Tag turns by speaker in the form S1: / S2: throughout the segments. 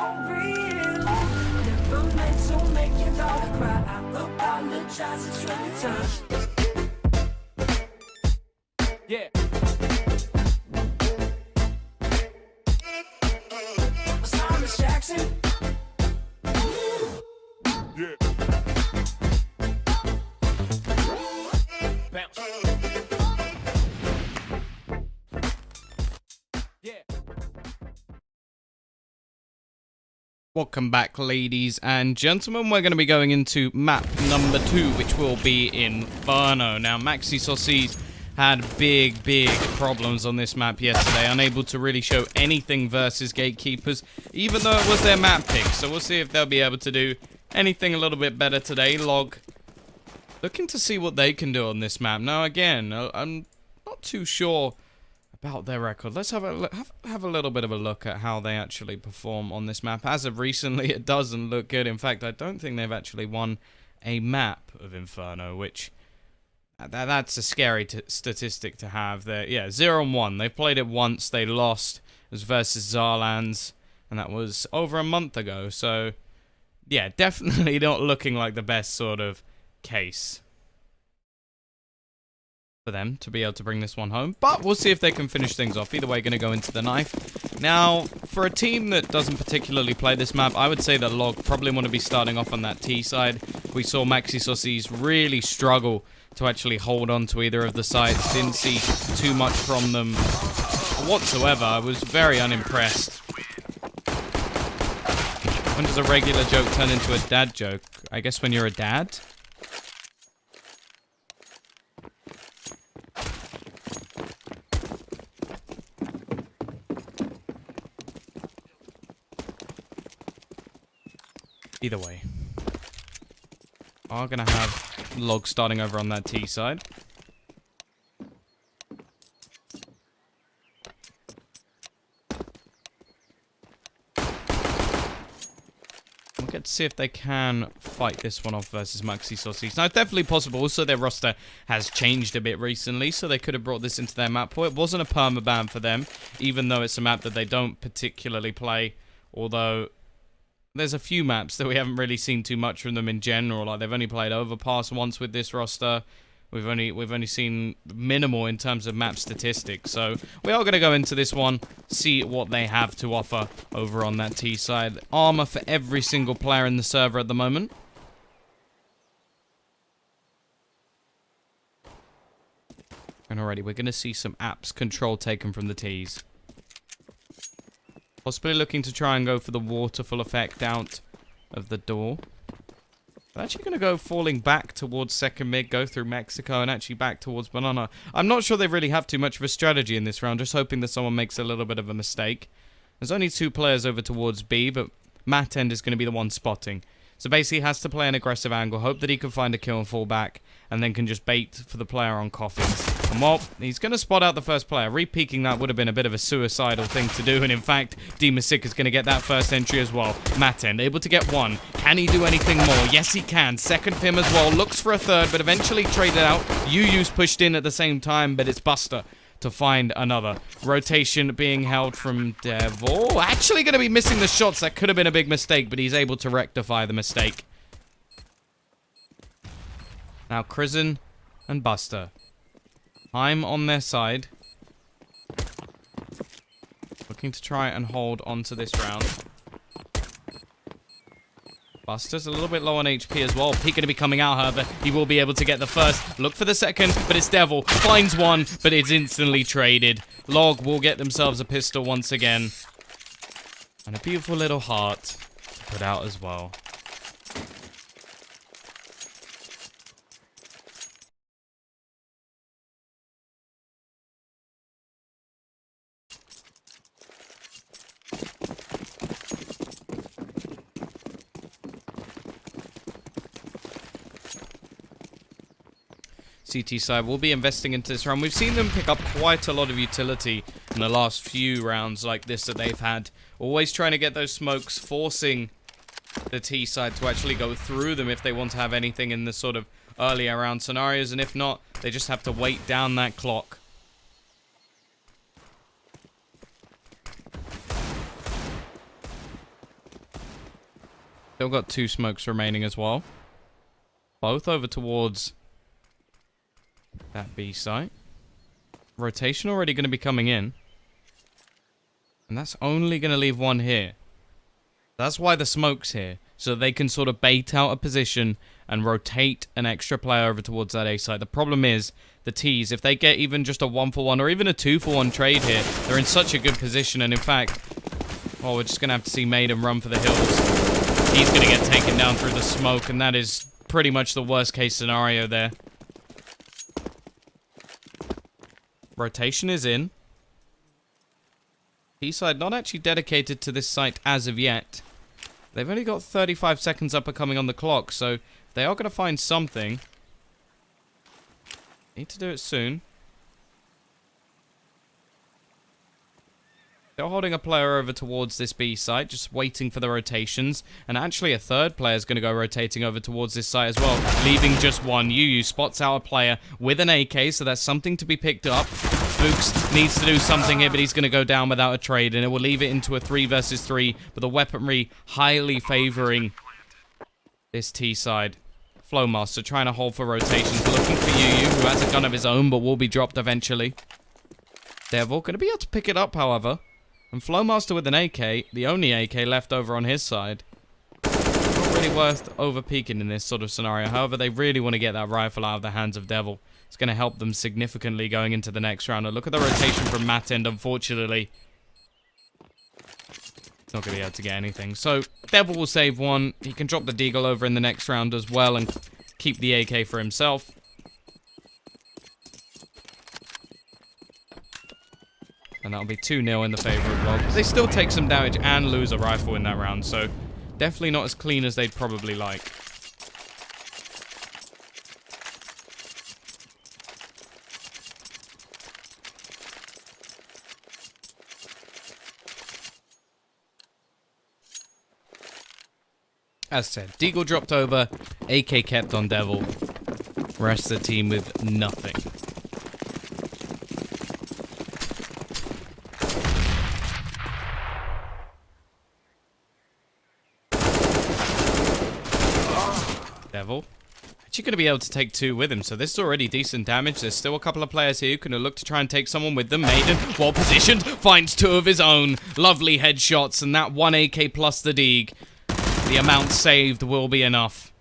S1: for real. Never meant to make your daughter cry. I apologize, it's really time. Yeah. Thomas Jackson. Yeah. Bounce. Yeah.
S2: Welcome back, ladies and gentlemen. We're going to be going into map number 2, which will be Inferno. Now, MAXISAUCISSE had big problems on this map yesterday, unable to really show anything versus Gatekeepers, even though it was their map pick. So we'll see if they'll be able to do anything a little bit better today. LoG looking to see what they can do on this map. Now, again, I'm not too sure about their record. Let's have a little bit of a look at how they actually perform on this map. As of recently, it doesn't look good. In fact, I don't think they've actually won a map of Inferno, which that's a scary statistic to have. There, yeah, 0-1. They played it once. They lost. It was versus Zarlands, and that was over a month ago. So, yeah, definitely not looking like the best sort of case for them to be able to bring this one home. But we'll see if they can finish things off. Either way, going to go into the knife. Now, for a team that doesn't particularly play this map, I would say that LoG probably want to be starting off on that T side. We saw MAXISAUCISSE really struggle to actually hold on to either of the sides. Didn't see too much from them whatsoever. I was very unimpressed. When does a regular joke turn into a dad joke? I guess when you're a dad? Either way, are going to have LoG starting over on that T side. We'll get to see if they can fight this one off versus MAXISAUCISSE. Now, it's definitely possible. Also, their roster has changed a bit recently, so they could have brought this into their map pool. It wasn't a permaban for them, even though it's a map that they don't particularly play, although there's a few maps that we haven't really seen too much from them in general. Like, they've only played Overpass once with this roster. We've only seen minimal in terms of map statistics. So we are going to go into this one, see what they have to offer over on that T side. Armor for every single player in the server at the moment. And already we're going to see some apps control taken from the Ts. Possibly looking to try and go for the waterfall effect out of the door. They're actually going to go falling back towards second mid, go through Mexico, and actually back towards Banana. I'm not sure they really have too much of a strategy in this round, just hoping that someone makes a little bit of a mistake. There's only 2 players over towards B, but Matt End is going to be the one spotting. So basically he has to play an aggressive angle, hope that he can find a kill and fall back, and then can just bait for the player on coffins. And well, he's going to spot out the first player. Re-peeking that would have been a bit of a suicidal thing to do, and in fact, Demasik is going to get that first entry as well. Mattend able to get 1. Can he do anything more? Yes, he can. Second for him as well. Looks for a third, but eventually traded out. UU's pushed in at the same time, but it's Buster to find another. Rotation being held from Devil. Actually going to be missing the shots. That could have been a big mistake, but he's able to rectify the mistake. Now, Krisen and Buster. I'm on their side. Looking to try and hold on to this round. Buster's a little bit low on HP as well. Peek going to be coming out, however. He will be able to get the first. Look for the second, but it's Devil. Finds one, but it's instantly traded. LoG will get themselves a pistol once again. And a beautiful little heart to put out as well. CT side will be investing into this round. We've seen them pick up quite a lot of utility in the last few rounds like this that they've had. Always trying to get those smokes, forcing the T side to actually go through them if they want to have anything in the sort of earlier round scenarios, and if not, they just have to wait down that clock. Still got 2 smokes remaining as well. Both over towards that B site. Rotation already going to be coming in. And that's only going to leave 1 here. That's why the smoke's here. So they can sort of bait out a position and rotate an extra player over towards that A site. The problem is, the T's, if they get even just a 1-for-1 or even a 2-for-1 trade here, they're in such a good position. And in fact, we're just going to have to see Maiden run for the hills. He's going to get taken down through the smoke, and that is pretty much the worst case scenario there. Rotation is in. T-side not actually dedicated to this site as of yet. They've only got 35 seconds up and coming on the clock, so they are going to find something. Need to do it soon. They're holding a player over towards this B site, just waiting for the rotations. And actually a third player is going to go rotating over towards this site as well, leaving just 1. UU spots out a player with an AK, so that's something to be picked up. Fuchs needs to do something here, but he's going to go down without a trade, and it will leave it into a 3 versus 3, but the weaponry highly favoring this T side. Flowmaster trying to hold for rotations, looking for UU, who has a gun of his own, but will be dropped eventually. Devil going to be able to pick it up, however. And Flowmaster with an AK, the only AK left over on his side. Not really worth over-peeking in this sort of scenario. However, they really want to get that rifle out of the hands of Devil. It's going to help them significantly going into the next round. And look at the rotation from Matt End, unfortunately. Not going to be able to get anything. So, Devil will save 1. He can drop the Deagle over in the next round as well and keep the AK for himself. And that'll be 2-0 in the favor of LoG. They still take some damage and lose a rifle in that round, so definitely not as clean as they'd probably like. As said, Deagle dropped over, AK kept on Devil. Rest of the team with nothing. Devil. Actually going to be able to take 2 with him, so this is already decent damage. There's still a couple of players here who can look to try and take someone with them. Maiden, well positioned, finds 2 of his own. Lovely headshots, and that 1 AK plus the Deag. The amount saved will be enough.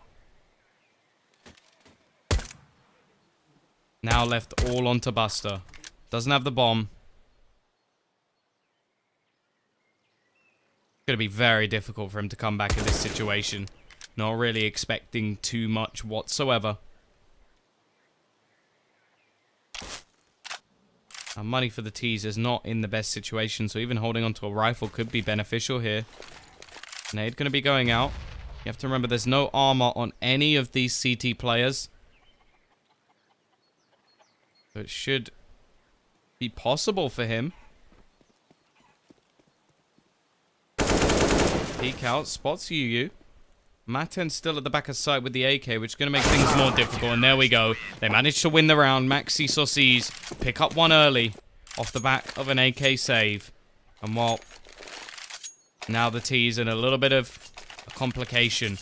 S2: Now left all onto Buster. Doesn't have the bomb. It's going to be very difficult for him to come back in this situation. Not really expecting too much whatsoever. Our money for the T's is not in the best situation, so even holding onto a rifle could be beneficial here. Nade going to be going out. You have to remember there's no armor on any of these CT players. So it should be possible for him. Peek out, spots UU. Maten's still at the back of sight with the AK, which is going to make things more difficult. And there we go. They managed to win the round. MAXISAUCISSE pick up 1 early off the back of an AK save. And while now the T's in a little bit of a complication,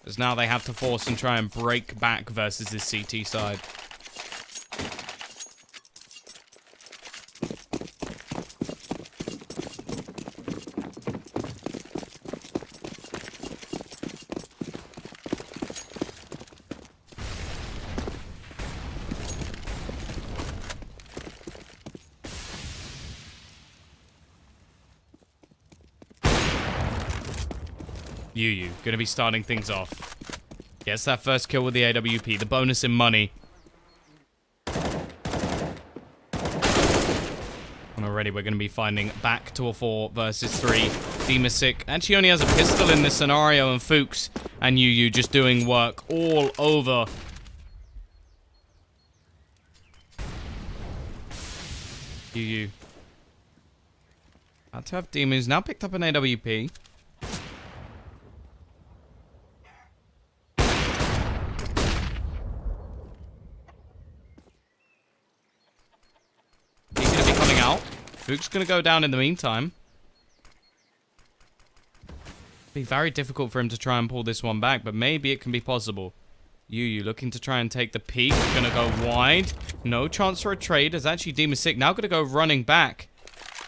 S2: as now they have to force and try and break back versus this CT side. UU going to be starting things off. Gets that first kill with the AWP. The bonus in money. And already we're going to be finding back to a 4 versus 3. Demasic actually only has a pistol in this scenario, and Fuchs and UU just doing work all over. UU. About to have demons. Now picked up an AWP. Fuchs gonna go down in the meantime. Be very difficult for him to try and pull this one back, but maybe it can be possible. You looking to try and take the peak. Gonna go wide. No chance for a trade. As actually Demon Sick now gonna go running back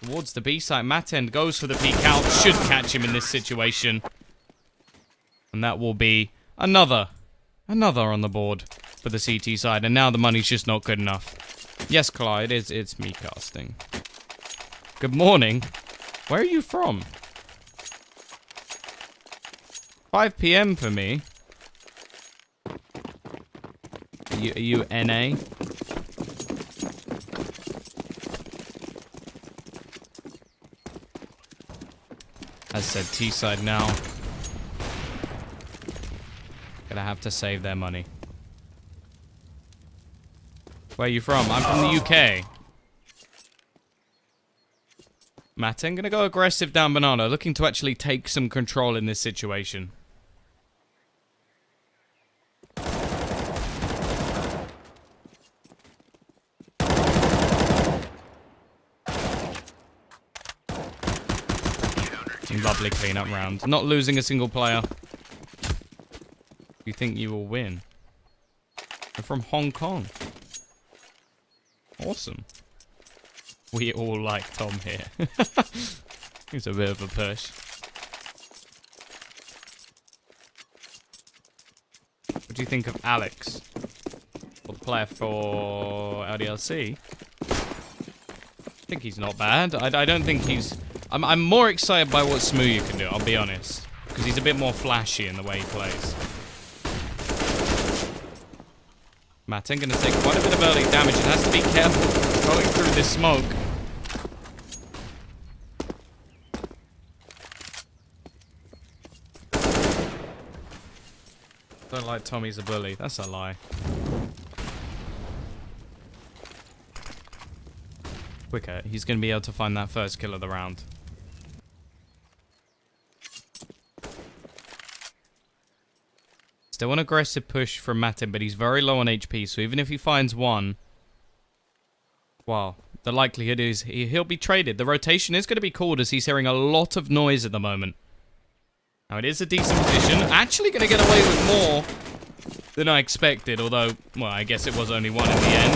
S2: towards the B site. Matend goes for the peek out. Should catch him in this situation. And that will be another on the board for the CT side. And now the money's just not good enough. Yes, Clyde, it's me casting. Good morning. Where are you from? 5 PM for me. Are you NA? As said, T-side now. Gonna have to save their money. Where are you from? I'm from the UK. Matten gonna go aggressive down banana, looking to actually take some control in this situation. Lovely cleanup round. Not losing a single player. You think you will win? They're from Hong Kong. Awesome. We all like Tom here. He's a bit of a push. What do you think of Alex? Or the player for LDLC? I think he's not bad. I don't think he's... I'm more excited by what Smooya can do, I'll be honest. Because he's a bit more flashy in the way he plays. Matten gonna take quite a bit of early damage and has to be careful going through this smoke. Don't like Tommy's a bully. That's a lie. Quicker, he's gonna be able to find that first kill of the round. Still an aggressive push from Matten, but he's very low on HP, so even if he finds one... Wow, the likelihood is he'll be traded. The rotation is going to be called as he's hearing a lot of noise at the moment. Now, it is a decent position. Actually going to get away with more than I expected, although, well, I guess it was only one in the end.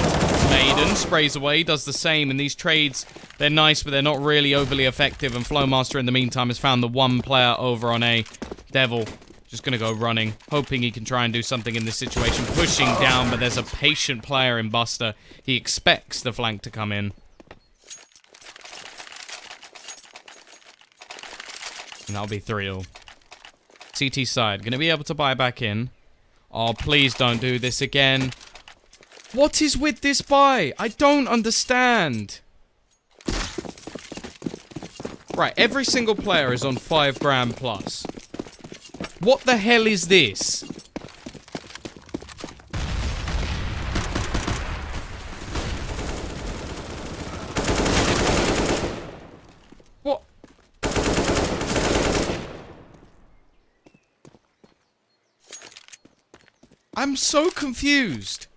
S2: Maiden sprays away, does the same, and these trades, they're nice, but they're not really overly effective, and Flowmaster, in the meantime, has found the one player over on A. Devil. Just going to go running, hoping he can try and do something in this situation. Pushing down, but there's a patient player in Buster. He expects the flank to come in. And that'll be 3-0. CT side, going to be able to buy back in. Oh, please don't do this again. What is with this buy? I don't understand. Right, every single player is on 5 grand plus. What the hell is this? What? I'm so confused.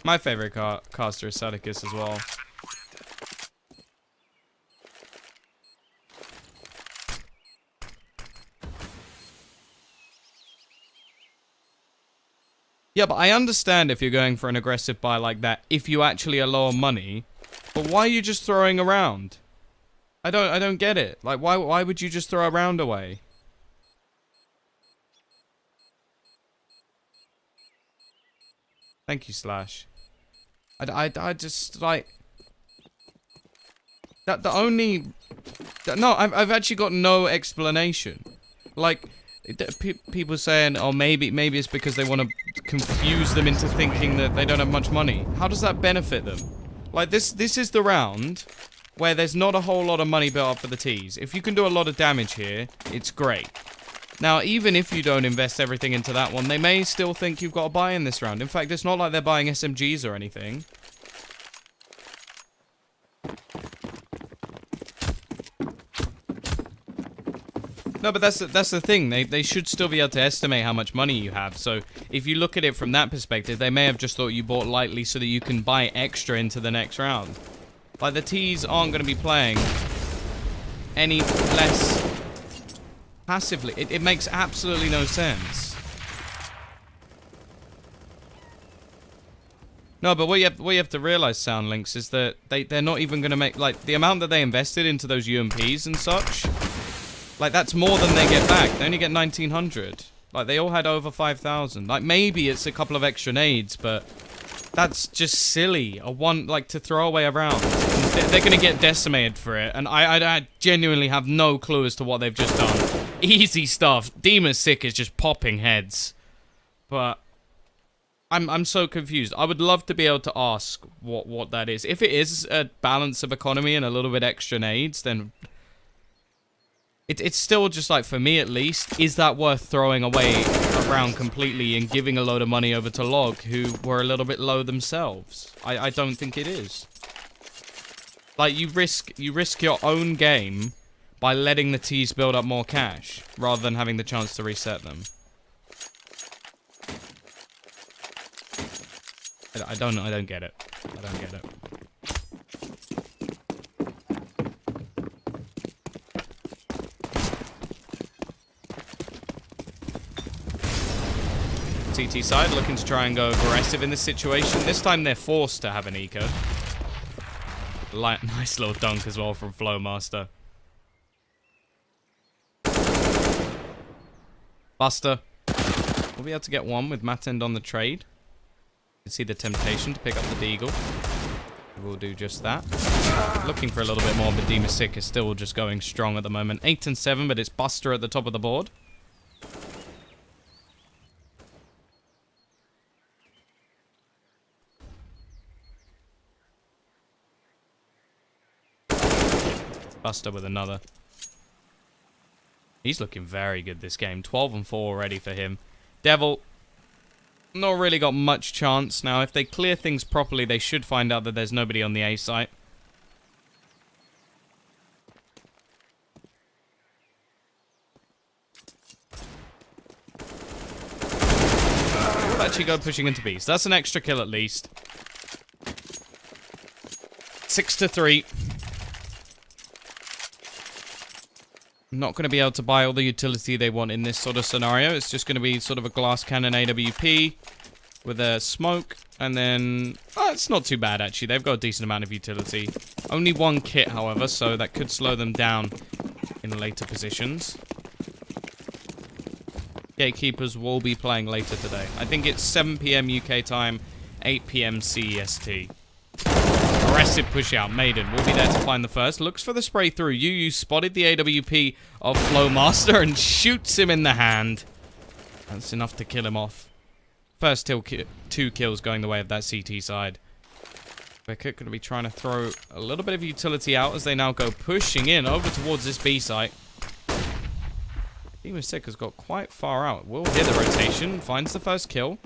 S2: My favorite caster is Sadicus as well. Yeah, but I understand if you're going for an aggressive buy like that, if you actually are low on money. But why are you just throwing around? I don't get it. Like, why would you just throw a round away? Thank you, Slash. I just, like... The only... No, I've actually got no explanation. Like... People saying, oh, maybe it's because they want to confuse them into thinking that they don't have much money. How does that benefit them? Like, this is the round where there's not a whole lot of money built up for the T's. If you can do a lot of damage here, it's great. Now, even if you don't invest everything into that one, they may still think you've got to buy in this round. In fact, it's not like they're buying SMGs or anything. No, but that's the thing. They should still be able to estimate how much money you have. So if you look at it from that perspective, they may have just thought you bought lightly so that you can buy extra into the next round. Like, the T's aren't going to be playing any less passively. It makes absolutely no sense. No, but what you have to realize, Soundlinks, is that they're not even going to make... Like, the amount that they invested into those UMPs and such... Like, that's more than they get back. They only get 1,900. Like, they all had over 5,000. Like, maybe it's a couple of extra nades, but that's just silly. Like, to throw away a round. They're going to get decimated for it, and I genuinely have no clue as to what they've just done. Easy stuff. Demon Sick is just popping heads. But I'm so confused. I would love to be able to ask what that is. If it is a balance of economy and a little bit extra nades, then... It's still just like, for me at least, is that worth throwing away around completely and giving a load of money over to LoG, who were a little bit low themselves? I don't think it is. Like, you risk your own game by letting the T's build up more cash, rather than having the chance to reset them. I don't get it. I don't get it. CT side looking to try and go aggressive in this situation. This time they're forced to have an eco. Nice little dunk as well from Flowmaster. Buster. We'll be able to get one with Matend on the trade. You can see the temptation to pick up the Deagle. We'll do just that. Looking for a little bit more, but Demon Sick is still just going strong at the moment. 8 and 7, but it's Buster at the top of the board. Buster with another. He's looking very good this game. 12 and 4 already for him. Devil, not really got much chance. Now, if they clear things properly, they should find out that there's nobody on the A site. We'll actually go pushing into B. So that's an extra kill at least. 6 to 3. Not going to be able to buy all the utility they want in this sort of scenario. It's just going to be sort of a glass cannon AWP with a smoke. And then... Oh, it's not too bad, actually. They've got a decent amount of utility. Only one kit, however, so that could slow them down in later positions. Gatekeepers will be playing later today. I think it's 7 PM UK time, 8 PM CEST. Aggressive push out. Maiden will be there to find the first. Looks for the spray through. UU spotted the AWP of Flowmaster and shoots him in the hand. That's enough to kill him off. First 2 kills going the way of that CT side. We're going to be trying to throw a little bit of utility out as they now go pushing in over towards this B site. Demon Sick has got quite far out. Will hit the rotation. Finds the first kill.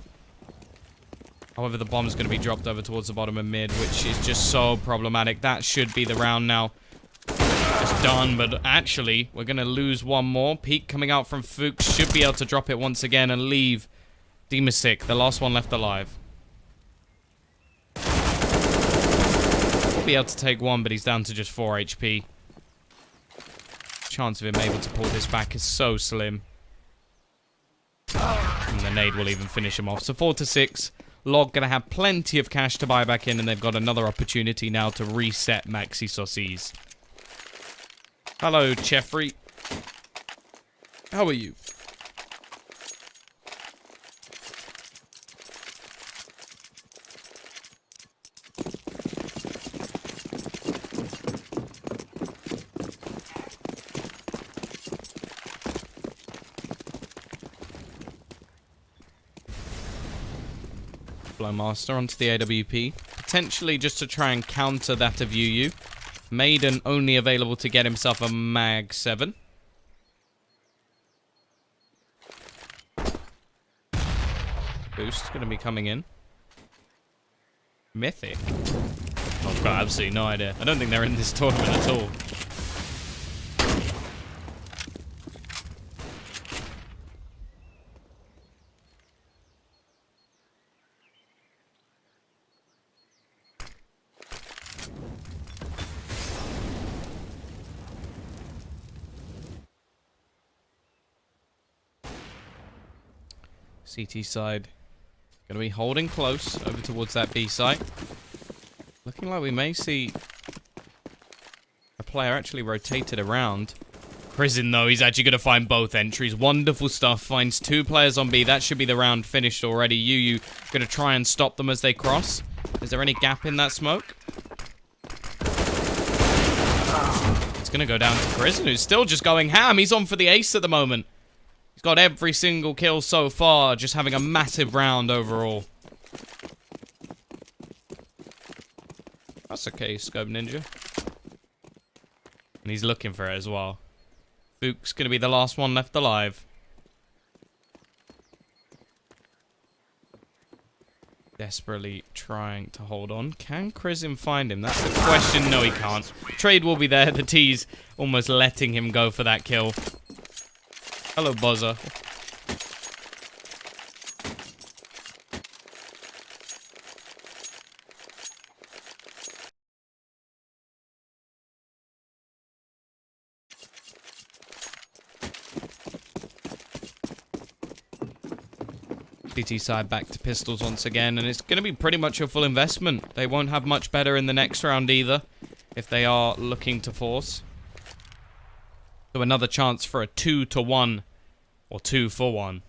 S2: However, the bomb's going to be dropped over towards the bottom of mid, which is just so problematic. That should be the round now. It's done, but actually, we're going to lose one more. Peak coming out from Fuchs should be able to drop it once again and leave Demon Sick, the last one left alive. We'll be able to take one, but he's down to just 4 HP. Chance of him able to pull this back is so slim. And the nade will even finish him off. So 4 to 6. LoG gonna have plenty of cash to buy back in, and they've got another opportunity now to reset MAXISAUCISSE. Hello, Jeffrey. How are you? Flowmaster onto the AWP. Potentially just to try and counter that of UU. Maiden only available to get himself a Mag 7. Boost going to be coming in. Mythic. I've got absolutely no idea. I don't think they're in this tournament at all. CT side. Gonna be holding close over towards that B site. Looking like we may see a player actually rotated around. Prison, though, he's actually going to find both entries. Wonderful stuff. Finds 2 players on B. That should be the round finished already. Yu going to try and stop them as they cross. Is there any gap in that smoke? It's going to go down to Prison, who's still just going ham. He's on for the ace at the moment. He's got every single kill so far, just having a massive round overall. That's okay, Scope Ninja. And he's looking for it as well. Fuchs going to be the last one left alive. Desperately trying to hold on. Can Crizim find him? That's the question. No, he can't. Trade will be there. The T's almost letting him go for that kill. Hello, Buzzer. CT side back to pistols once again, and it's going to be pretty much a full investment. They won't have much better in the next round either, if they are looking to force. So another chance for a 2-1, or 2-for-1.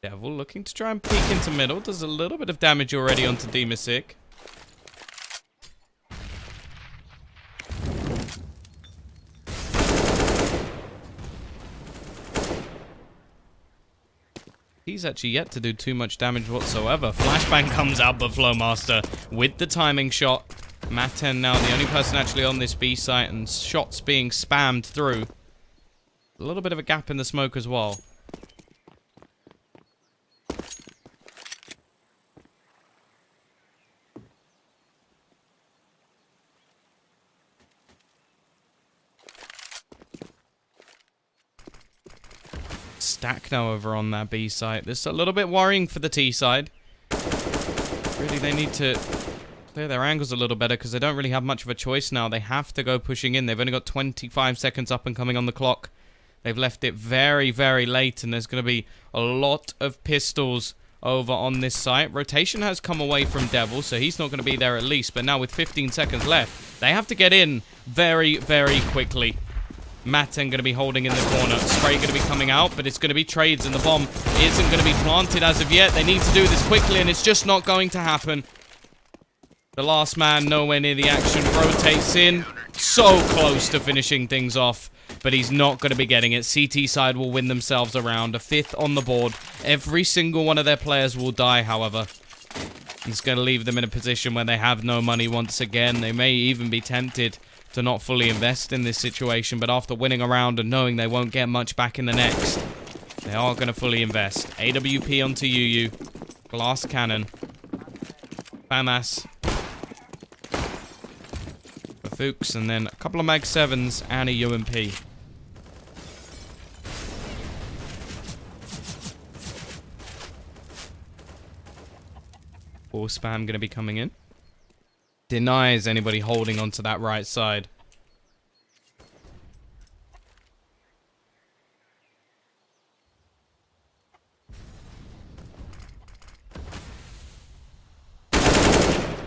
S2: Devil looking to try and peek into middle. Does a little bit of damage already onto Demasik. He's actually yet to do too much damage whatsoever. Flashbang comes out, but Flowmaster with the timing shot. Maten now the only person actually on this B site, and shots being spammed through. A little bit of a gap in the smoke as well. Stack now over on that B site. This is a little bit worrying for the T side. Really, they need to clear their angles a little better because they don't really have much of a choice now. They have to go pushing in. They've only got 25 seconds up and coming on the clock. They've left it very, very late, and there's going to be a lot of pistols over on this site. Rotation has come away from Devil, so he's not going to be there at least. But now with 15 seconds left, they have to get in very, very quickly. Maten going to be holding in the corner. Spray going to be coming out, but it's going to be trades, and the bomb isn't going to be planted as of yet. They need to do this quickly, and it's just not going to happen. The last man nowhere near the action rotates in. So close to finishing things off, but he's not going to be getting it. CT side will win themselves a round. A 5th on the board. Every single one of their players will die, however. It's going to leave them in a position where they have no money once again. They may even be tempted to not fully invest in this situation, but after winning a round and knowing they won't get much back in the next, they are going to fully invest. AWP onto Yu. Glass cannon. FAMAS. For Fuchs, and then a couple of Mag 7s and a UMP. Ball spam going to be coming in. Denies anybody holding onto that right side.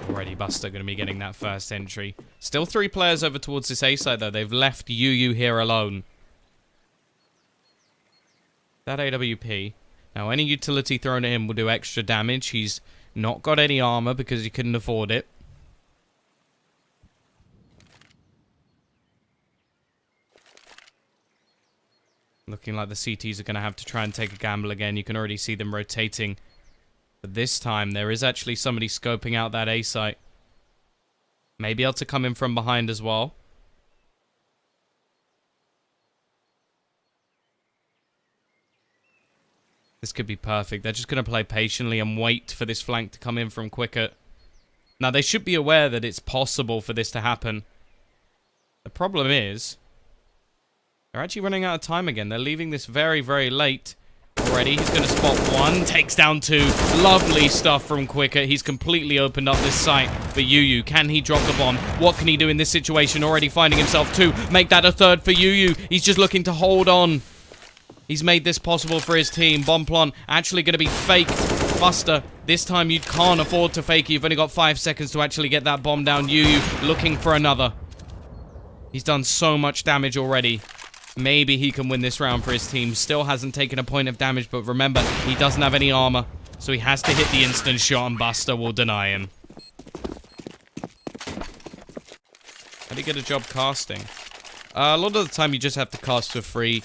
S2: Already Buster going to be getting that first entry. Still 3 players over towards this A side though. They've left Yu here alone. That AWP. Now any utility thrown at him will do extra damage. He's not got any armor because he couldn't afford it. Looking like the CTs are going to have to try and take a gamble again. You can already see them rotating. But this time, there is actually somebody scoping out that A site. Maybe able to come in from behind as well. This could be perfect. They're just going to play patiently and wait for this flank to come in from quicker. Now, they should be aware that it's possible for this to happen. The problem is they're actually running out of time again. They're leaving this very, very late. already. He's going to spot one. Takes down two. Lovely stuff from Quicker. He's completely opened up this site. But Yuyu, can he drop the bomb? What can he do in this situation? Already finding himself two. Make that a third for Yuyu. He's just looking to hold on. He's made this possible for his team. Bomplon actually going to be faked. Buster, this time you can't afford to fake it. You've only got 5 seconds to actually get that bomb down. Yuyu looking for another. He's done so much damage already. Maybe he can win this round for his team. Still hasn't taken a point of damage, but remember, he doesn't have any armor. So he has to hit the instant shot, and Buster will deny him. How do you get a job casting? A lot of the time, you just have to cast for free.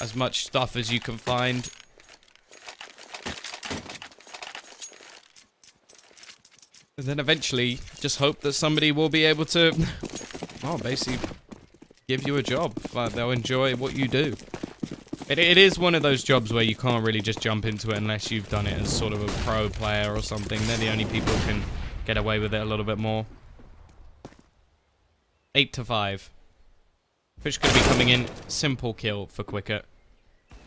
S2: As much stuff as you can find. And then eventually, just hope that somebody will be able to, well, basically give you a job. They'll enjoy what you do. It is one of those jobs where you can't really just jump into it unless you've done it as sort of a pro player or something. They're the only people who can get away with it a little bit more. 8-5. Fish could be coming in. Simple kill for Quicker.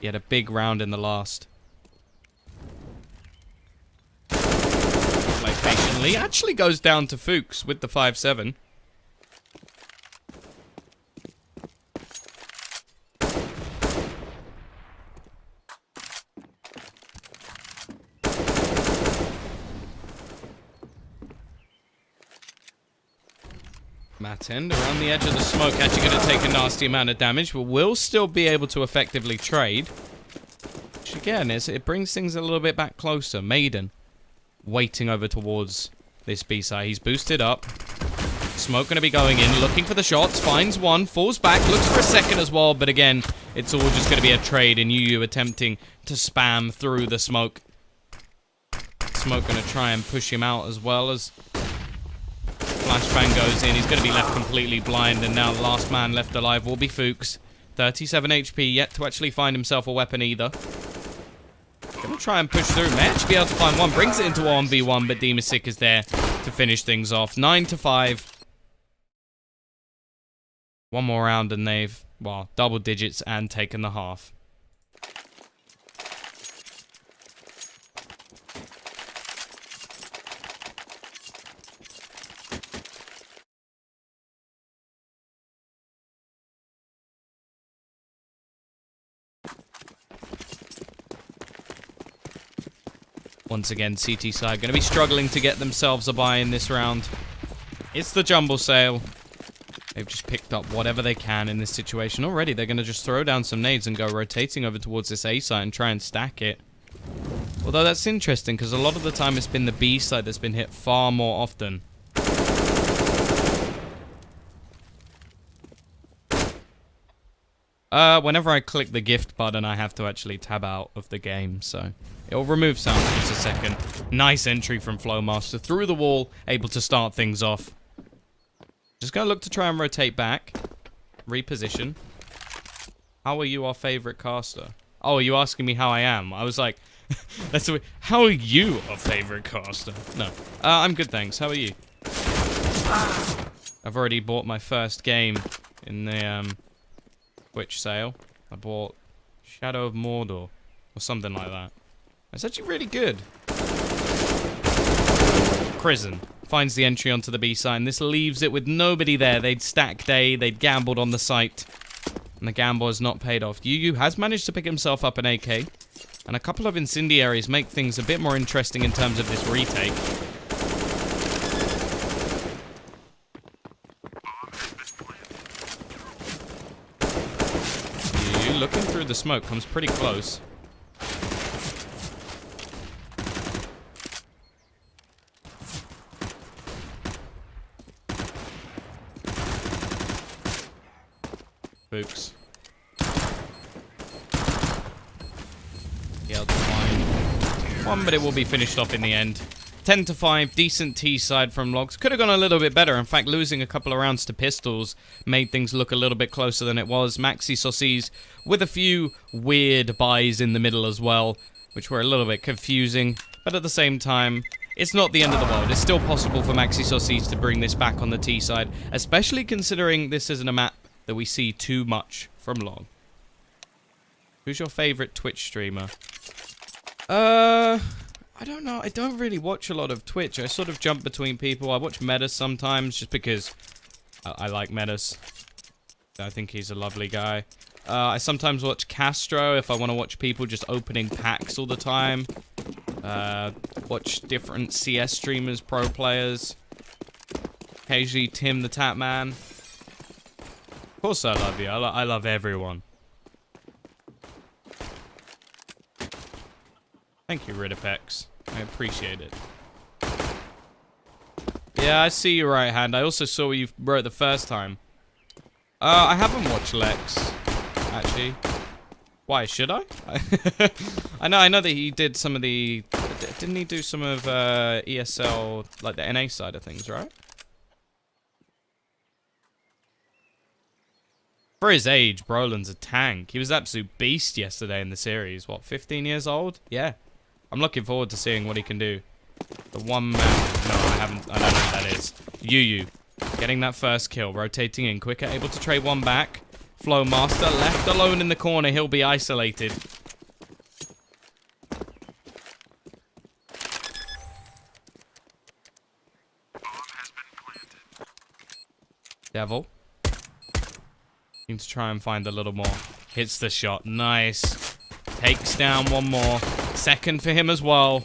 S2: He had a big round in the last. Play patiently. Actually goes down to Fuchs with the 5-7. Matt End around the edge of the smoke, actually going to take a nasty amount of damage, but will still be able to effectively trade. Which again, it brings things a little bit back closer. Maiden waiting over towards this B-side. He's boosted up. Smoke going to be going in, looking for the shots, finds one, falls back, looks for a second as well, but again, it's all just going to be a trade, and Yuyu attempting to spam through the smoke. Smoke going to try and push him out as well as Flashbang goes in. He's going to be left completely blind, and now the last man left alive will be Fuchs. 37 HP, yet to actually find himself a weapon either. Going to try and push through. May actually be able to find one. Brings it into 1v1, but Demasik is there to finish things off. 9-5. One more round and they've, well, double digits and taken the half. Once again, CT side going to be struggling to get themselves a buy in this round. It's the jumble sale. They've just picked up whatever they can in this situation. Already, they're going to just throw down some nades and go rotating over towards this A side and try and stack it. Although that's interesting, because a lot of the time it's been the B side that's been hit far more often. Whenever I click the gift button, I have to actually tab out of the game, so it'll remove sound for just a second. Nice entry from Flowmaster through the wall, able to start things off. Just gonna look to try and rotate back. Reposition. How are you our favorite caster? Oh, are you asking me how I am? I was like, that's a, how are you a favorite caster? No. I'm good, thanks. How are you? I've already bought my first game in the, Twitch sale. I bought Shadow of Mordor, or something like that. It's actually really good. Prison finds the entry onto the B side, and this leaves it with nobody there. They'd stacked A, they'd gambled on the site, and the gamble has not paid off. Yuyu has managed to pick himself up an AK, and a couple of incendiaries make things a bit more interesting in terms of this retake. Yuyu looking through the smoke, comes pretty close. Fuchs. Yeah, fine. One, but it will be finished off in the end. 10-5, decent T side from Logs. Could have gone a little bit better. In fact, losing a couple of rounds to pistols made things look a little bit closer than it was. MAXISAUCISSE with a few weird buys in the middle as well, which were a little bit confusing. But at the same time, it's not the end of the world. It's still possible for MAXISAUCISSE to bring this back on the T side, especially considering this isn't a map that we see too much from LoG. Who's your favorite Twitch streamer? I don't know. I don't really watch a lot of Twitch. I sort of jump between people. I watch Metas sometimes just because I like Metas. I think he's a lovely guy. I sometimes watch Castro if I want to watch people just opening packs all the time. Watch different CS streamers, pro players. Occasionally Tim the Tap Man. Of course I love you. I love everyone. Thank you, Ridipex. I appreciate it. Yeah, I see your right hand. I also saw what you wrote the first time. I haven't watched Lex, actually. Why, should I? I know that he did some of the... Didn't he do some of ESL, like the NA side of things, right? For his age, Brolin's a tank. He was an absolute beast yesterday in the series. What, 15 years old? Yeah. I'm looking forward to seeing what he can do. The one man... No, I don't know what that is. Yu. Getting that first kill. Rotating in quicker. Able to trade one back. Flow Master left alone in the corner. He'll be isolated. Devil. Need to try and find a little more. Hits the shot. Nice. Takes down one more. Second for him as well.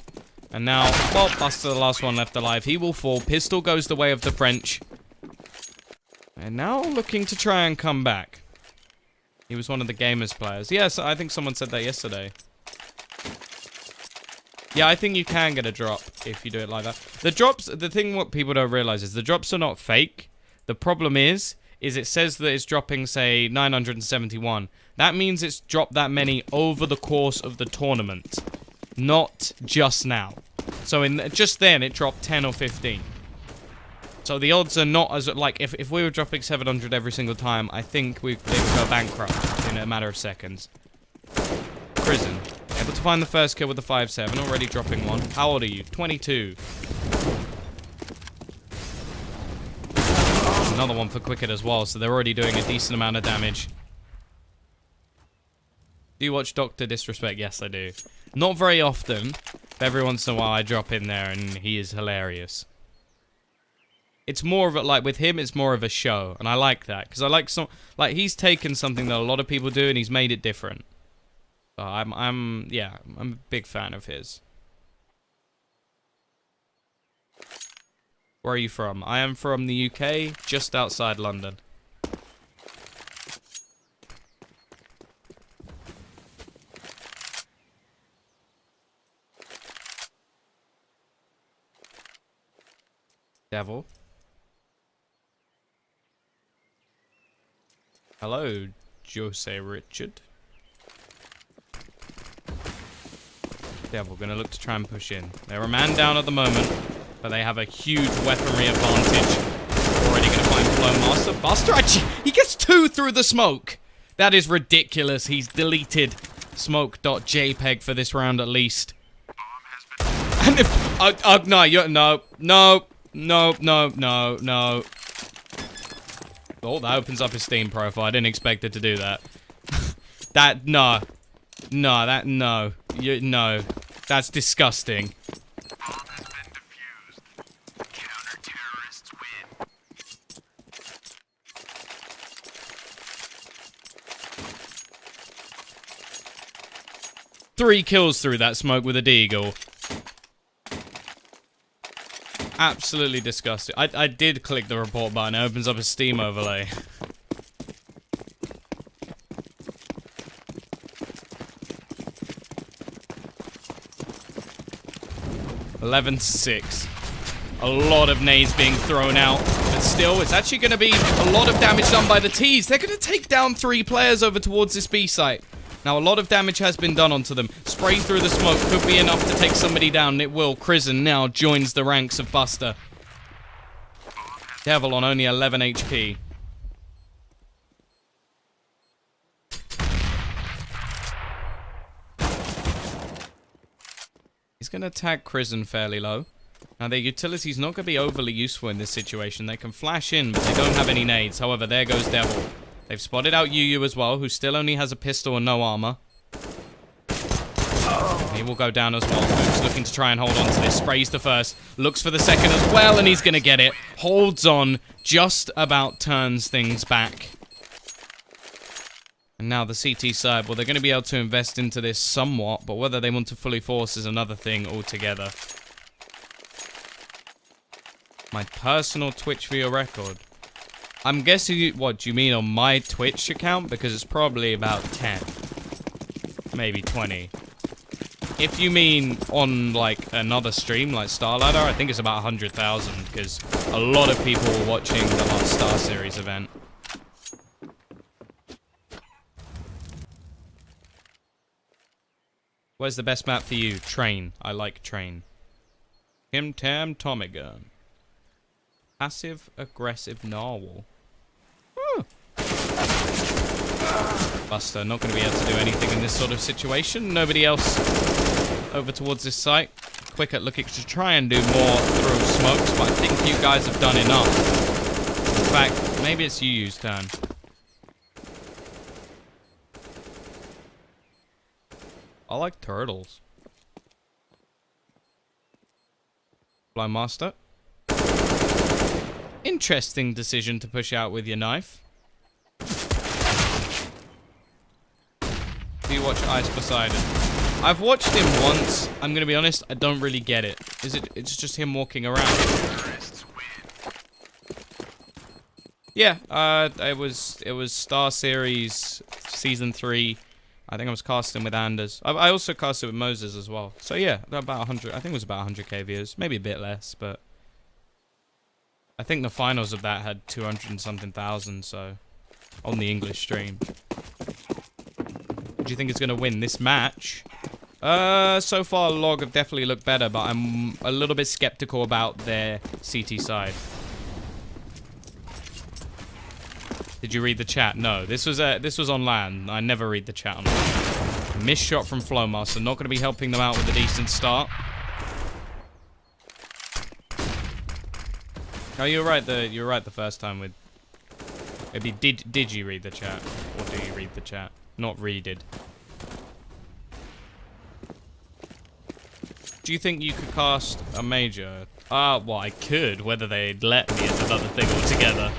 S2: And now, well, Buster, the last one left alive. He will fall. Pistol goes the way of the French. And now looking to try and come back. He was one of the gamers players. Yes, I think someone said that yesterday. Yeah, I think you can get a drop if you do it like that. The drops, the thing what people don't realize is the drops are not fake. The problem is it says that it's dropping, say, 971. That means it's dropped that many over the course of the tournament. Not just now. So just then, it dropped 10 or 15. So the odds are not as, like, if we were dropping 700 every single time, I think they would go bankrupt in a matter of seconds. Prison. Able to find the first kill with the 5-7, already dropping one. How old are you? 22. Another one for Quicket as well, so they're already doing a decent amount of damage. Do you watch Dr. Disrespect? Yes, I do. Not very often, but every once in a while I drop in there and he is hilarious. It's more of a, like, with him, it's more of a show, and I like that, because I like like, he's taken something that a lot of people do and he's made it different. So I'm a big fan of his. Where are you from? I am from the UK, just outside London. Devil. Hello, Jose Richard. Devil gonna look to try and push in. They're a man down at the moment, but they have a huge weaponry advantage. Already gonna find Flow Master. Buster, actually, he gets 2 through the smoke. That is ridiculous. He's deleted smoke.jpg for this round at least. And if no. Oh, that opens up his Steam profile. I didn't expect it to do that. No. That's disgusting.
S3: Bomb has been defused. Counter-terrorists win.
S2: 3 kills through that smoke with a deagle. Absolutely disgusting. I did click the report button. It opens up a Steam overlay. (11-6). A lot of nades being thrown out, but still, it's actually going to be a lot of damage done by the T's. They're going to take down 3 players over towards this B site. Now, a lot of damage has been done onto them. Spray through the smoke could be enough to take somebody down, and it will. Crizzen now joins the ranks of Buster. Devil on only 11 HP. He's going to tag Crizzen fairly low. Now, their utility's not going to be overly useful in this situation. They can flash in, but they don't have any nades. However, there goes Devil. They've spotted out Yu as well, who still only has a pistol and no armor. He will go down as well. He's looking to try and hold on to this. Sprays the first. Looks for the second as well, and he's going to get it. Holds on. Just about turns things back. And now the CT side, well, they're going to be able to invest into this somewhat, but whether they want to fully force is another thing altogether. My personal Twitch viewer record. I'm guessing, what, do you mean on my Twitch account? Because it's probably about 10. Maybe 20. If you mean on, like, another stream, like Starladder, I think it's about 100,000, because a lot of people were watching the last Star Series event. Where's the best map for you? Train. I like Train. Tim Tam Tommy Gun. Passive aggressive narwhal. Buster, not going to be able to do anything in this sort of situation. Nobody else over towards this site. Quick at looking to try and do more through smokes, but I think you guys have done enough. In fact, maybe it's Yu's turn. I like turtles. Fly Master. Interesting decision to push out with your knife. Do you watch Ice Poseidon? I've watched him once. I'm gonna be honest, I don't really get it. It's just him walking around. Yeah, it was Star Series Season 3. I think I was casting with Anders. I also casted with Moses as well. So yeah, about 100. I think it was about 100k views. Maybe a bit less, but I think the finals of that had 200 and something thousand, so on the English stream. Do you think it's going to win this match? So far, LoG have definitely looked better, but I'm a little bit skeptical about their CT side. Did you read the chat? No, this was on LAN. I never read the chat on LAN. Missed shot from Flowmaster. Not going to be helping them out with a decent start. Oh, you're right the first time with... Maybe did you read the chat? Or do you read the chat? Not readed. Do you think you could cast a major? Well, I could. Whether they'd let me is another thing altogether.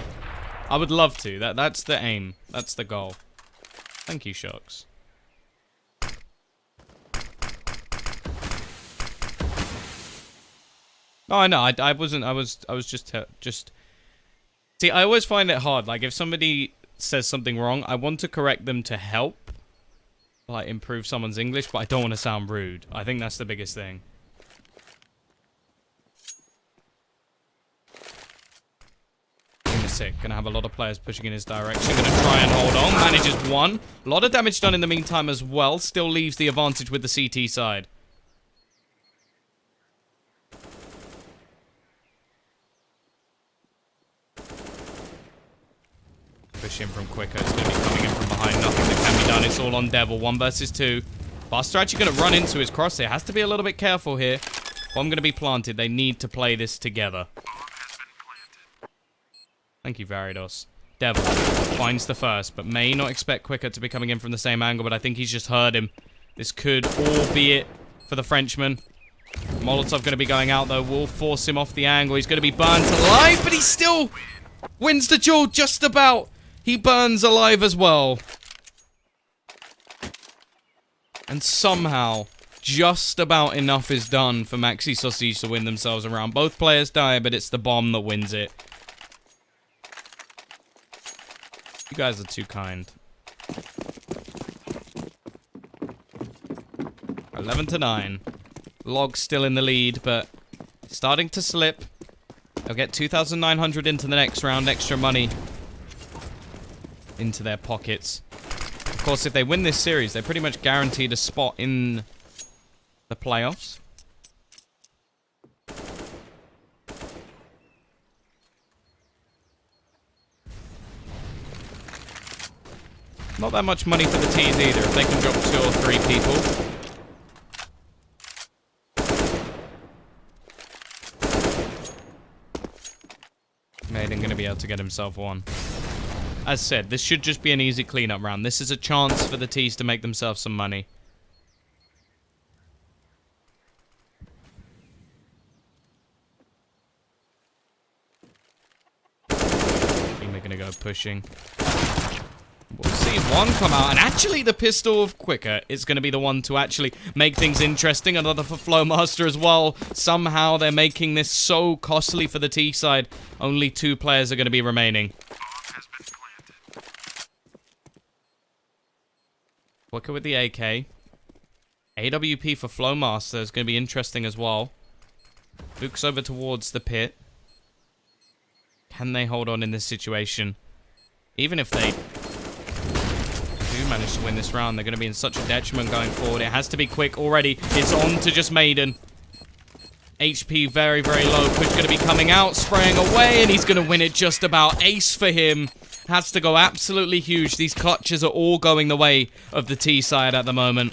S2: I would love to. That's the aim. That's the goal. Thank you, Shocks. Oh, I know. I wasn't. I was just. See, I always find it hard. Like, if somebody says something wrong, I want to correct them to help, like, improve someone's English, but I don't want to sound rude. I think that's the biggest thing. Sick. Gonna have a lot of players pushing in his direction. Gonna try and hold on. Manages one. A lot of damage done in the meantime as well. Still leaves the advantage with the CT side. Push in from quicker. It's gonna be coming in from behind. Nothing that can be done. It's all on Devil. 1 versus 2. Buster actually gonna run into his crosshair. Has to be a little bit careful here. Bomb gonna be planted. They need to play this together. Thank you, Varidos. Devil finds the first, but may not expect Quicker to be coming in from the same angle, but I think he's just heard him. This could all be it for the Frenchman. Molotov going to be going out, though. Will force him off the angle. He's going to be burnt alive, but he still wins the duel just about. He burns alive as well. And somehow, just about enough is done for MAXISAUCISSE to win themselves around. Both players die, but it's the bomb that wins it. You guys are too kind. 11-9. LoG still in the lead, but starting to slip. They'll get 2,900 into the next round. Extra money into their pockets. Of course, if they win this series, they're pretty much guaranteed a spot in the playoffs. Not that much money for the T's either, if they can drop 2 or 3 people. Maiden going to be able to get himself one. As said, this should just be an easy cleanup round. This is a chance for the T's to make themselves some money. team are going to go pushing. We'll see one come out, and actually the pistol of Quicker is going to be the one to actually make things interesting. Another for Flowmaster as well. Somehow they're making this so costly for the T side. Only 2 players are going to be remaining. Quicker with the AK. AWP for Flowmaster is going to be interesting as well. Luke's over towards the pit. Can they hold on in this situation? Even if they do manage to win this round, they're going to be in such a detriment going forward. It has to be quick already. It's on to just Maiden. HP very, very low. Push going to be coming out, spraying away, and he's going to win it just about. Ace for him. Has to go absolutely huge. These clutches are all going the way of the T side at the moment.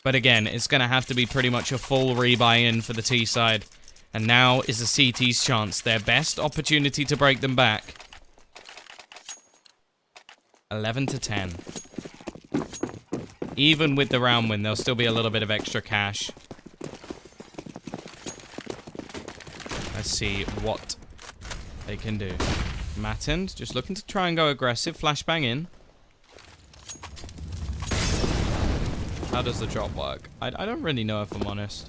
S2: But again, it's going to have to be pretty much a full rebuy-in for the T side. And now is the CT's chance. Their best opportunity to break them back. 11 to 10. Even with the round win, there'll still be a little bit of extra cash. Let's see what they can do. Mattend just looking to try and go aggressive. Flashbang in. How does the drop work? I don't really know, if I'm honest.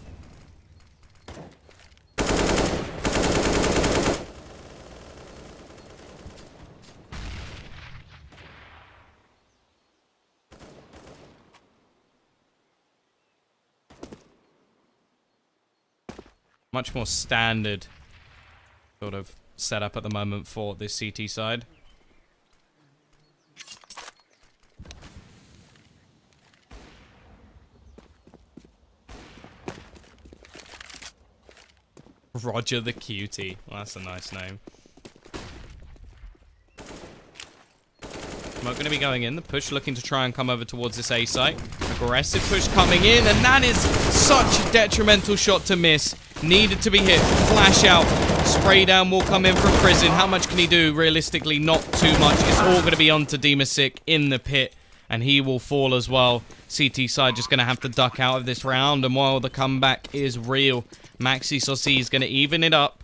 S2: Much more standard sort of setup at the moment for this CT side. Roger the Cutie. Well, that's a nice name. Smoke going to be going in. The push looking to try and come over towards this A site. Aggressive push coming in, and that is such a detrimental shot to miss. Needed to be hit. Flash out. Spray down will come in from prison. How much can he do? Realistically, not too much. It's all going to be on to Demasic in the pit, and he will fall as well. CT side just going to have to duck out of this round, and while the comeback is real, MAXISAUCISSE is going to even it up.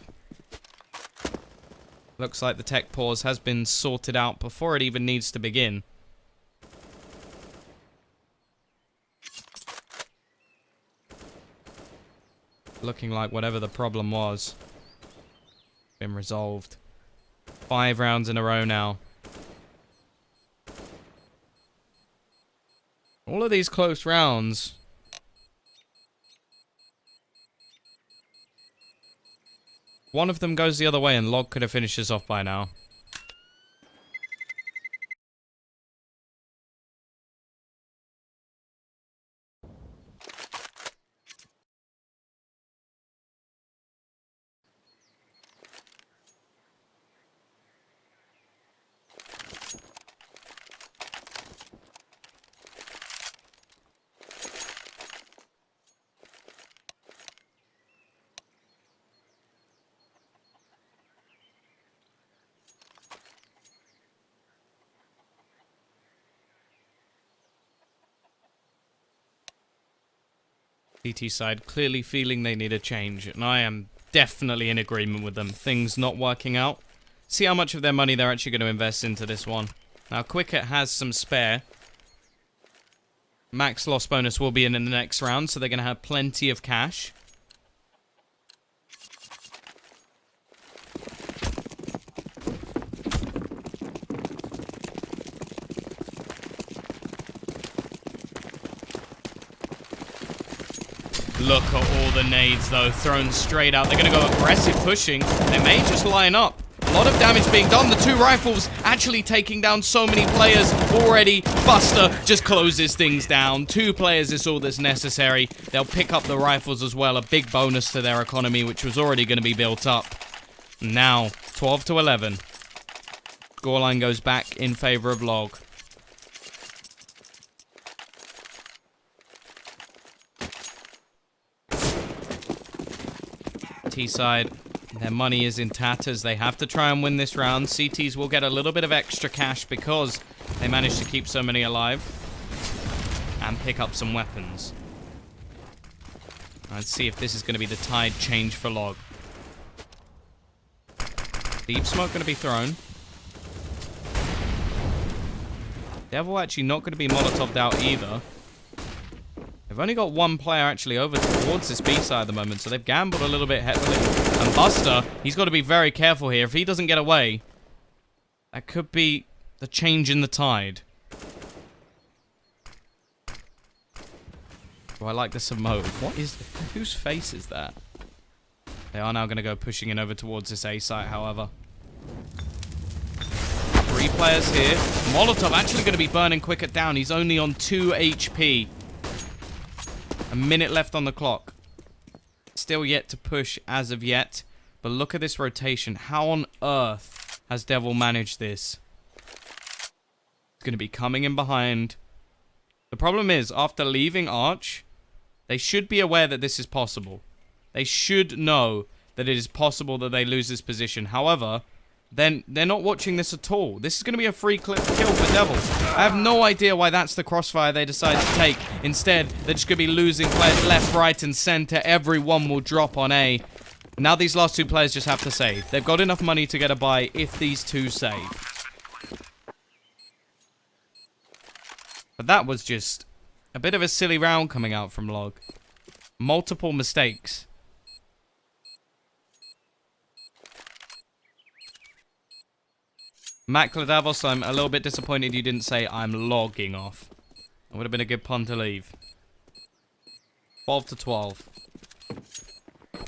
S2: Looks like the tech pause has been sorted out before it even needs to begin. Looking like whatever the problem was been resolved. 5 rounds in a row now. All of these close rounds. One of them goes the other way, and LoG could have finished this off by now. CT side clearly feeling they need a change, and I am definitely in agreement with them. Things not working out. See how much of their money they're actually going to invest into this one. Now, Quicket has some spare. Max loss bonus will be in the next round, so they're going to have plenty of cash. Look at all the nades, though, thrown straight out. They're going to go aggressive pushing. They may just line up. A lot of damage being done. The 2 rifles actually taking down so many players already. Buster just closes things down. 2 players is all that's necessary. They'll pick up the rifles as well. A big bonus to their economy, which was already going to be built up. Now, 12 to 11. Scoreline goes back in favor of LoG. T-side, their money is in tatters. They have to try and win this round. CTs will get a little bit of extra cash because they managed to keep so many alive and pick up some weapons. Let's see if this is going to be the tide change for LoG. Deep smoke going to be thrown. Devil actually not going to be Molotov'd out either. They've only got one player actually over towards this B side at the moment, so they've gambled a little bit heavily. And Buster, he's got to be very careful here. If he doesn't get away, that could be the change in the tide. Oh, I like the smoke. Whose face is that? They are now going to go pushing in over towards this A site, however. 3 players here. Molotov actually going to be burning Quicket down. He's only on 2 HP. A minute left on the clock. Still yet to push as of yet. But look at this rotation. How on earth has Devil managed this? It's going to be coming in behind. The problem is, after leaving Arch, they should be aware that this is possible. They should know that it is possible that they lose this position. However, then they're not watching this at all. This is going to be a free kill for Devil. I have no idea why that's the crossfire they decided to take. Instead, they're just going to be losing players left, right, and center. Everyone will drop on A. Now these last 2 players just have to save. They've got enough money to get a buy if these 2 save. But that was just a bit of a silly round coming out from LoG. Multiple mistakes. Matt Kladavos, I'm a little bit disappointed you didn't say I'm logging off. That would have been a good pun to leave. 12 to 12.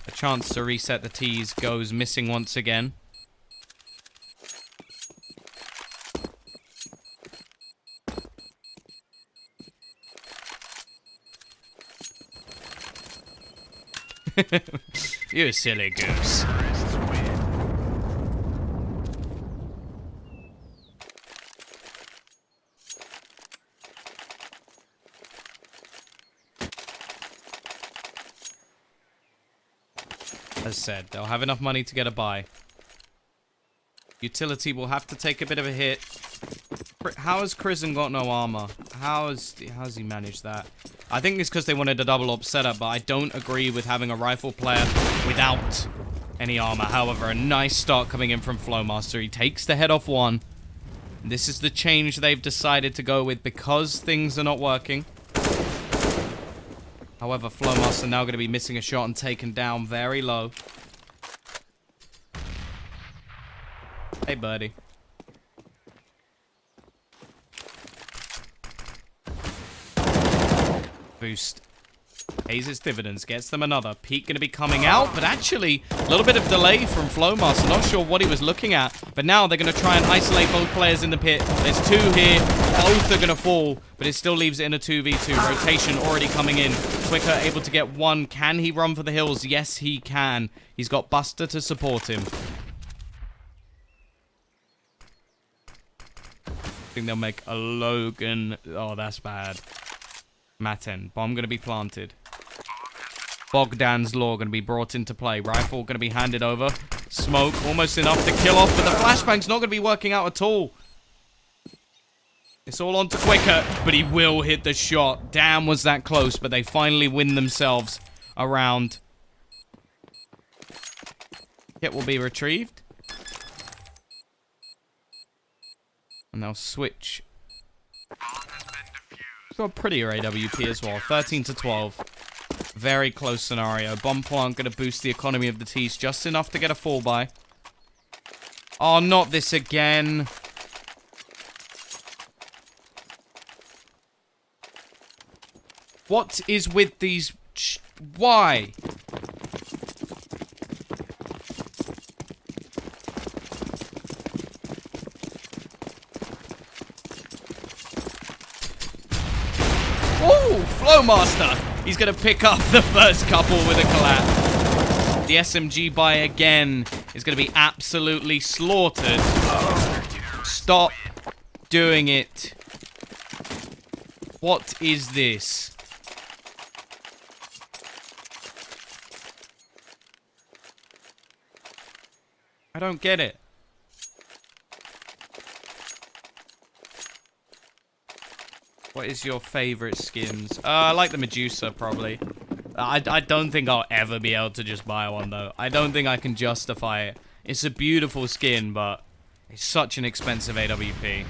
S2: A chance to reset the T's goes missing once again. You silly goose. As said, they'll have enough money to get a buy. Utility will have to take a bit of a hit. How has Crizzen got no armor? How's he managed that? I think it's because they wanted a double op setup, but I don't agree with having a rifle player without any armor. However, a nice start coming in from Flowmaster. He takes the head off one. This is the change they've decided to go with because things are not working. However, Flowmaster now going to be missing a shot and taken down very low. Hey, buddy. Boost. Pays its dividends. Gets them another. Peak going to be coming out, but actually, a little bit of delay from Flowmaster. Not sure what he was looking at, but now they're going to try and isolate both players in the pit. There's 2 here. Both are going to fall, but it still leaves it in a 2v2. Rotation already coming in. Quicker able to get 1. Can he run for the hills? Yes, he can. He's got Buster to support him. I think they'll make a Logan. Oh, that's bad. Maten. Bomb going to be planted. Bogdan's Law going to be brought into play. Rifle going to be handed over. Smoke almost enough to kill off, but the flashbang's not going to be working out at all. It's all on to Quicker, but he will hit the shot. Damn, was that close, but they finally win themselves a round. Kit will be retrieved. And they'll switch. Got a prettier AWP as well. 13 to 12. Very close scenario. Bomb plant going to boost the economy of the T's just enough to get a fall by. Oh, not this again. What is with these... Why? Oh, Flowmaster. He's going to pick up the first couple with a collapse. The SMG buy again is going to be absolutely slaughtered. Stop doing it. What is this? I don't get it. What is your favorite skins? I like the Medusa, probably. I don't think I'll ever be able to just buy one, though. I don't think I can justify it It's a beautiful skin, but it's such an expensive AWP.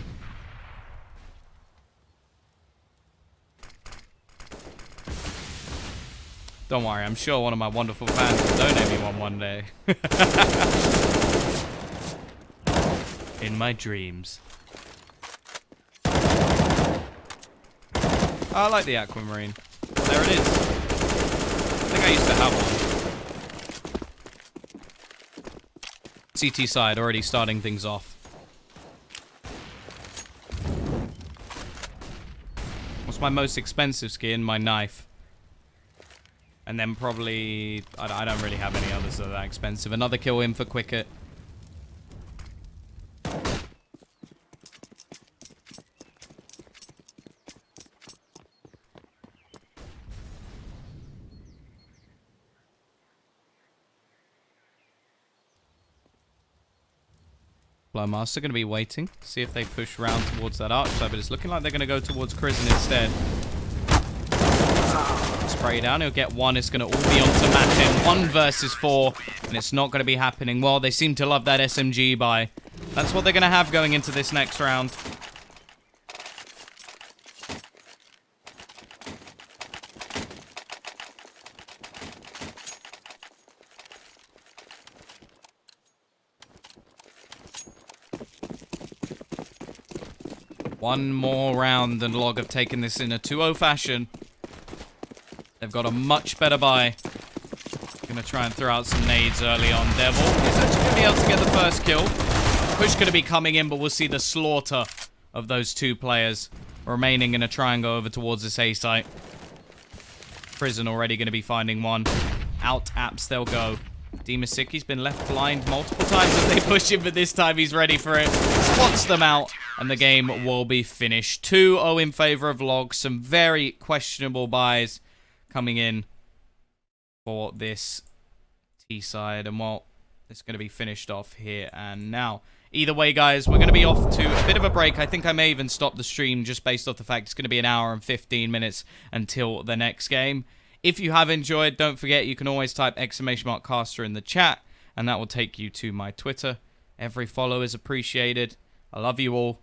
S2: Don't worry, I'm sure one of my wonderful fans will donate me one day. In my dreams. I like the Aquamarine. There it is. I think I used to have one. CT side already starting things off. What's my most expensive skin? My knife. And then probably... I don't really have any others that are that expensive. Another kill in for Quicket. Blowmaster going to be waiting. See if they push round towards that arch side. But it's looking like they're going to go towards Prison instead. Spray down, he'll get one. It's going to all be onto Matin. 1 versus 4, and it's not going to be happening. Well, they seem to love that SMG buy. That's what they're going to have going into this next round. One more round, and LoG have taken this in a 2-0 fashion. They've got a much better buy. Gonna try and throw out some nades early on. Devil is actually gonna be able to get the first kill. Push gonna be coming in, but we'll see the slaughter of those 2 players remaining in a triangle over towards this A site. Prison already gonna be finding one. Out apps they'll go. Demasiki's been left blind multiple times as they push him, but this time he's ready for it. Spots them out, and the game will be finished. 2-0 in favor of LoG. Some very questionable buys coming in for this T side, and well, it's going to be finished off here and now. Either way, guys, we're going to be off to a bit of a break. I think I may even stop the stream just based off the fact it's going to be 1 hour and 15 minutes until the next game. If you have enjoyed, don't forget you can always type !caster in the chat, and that will take you to my Twitter. Every follow is appreciated. I love you all.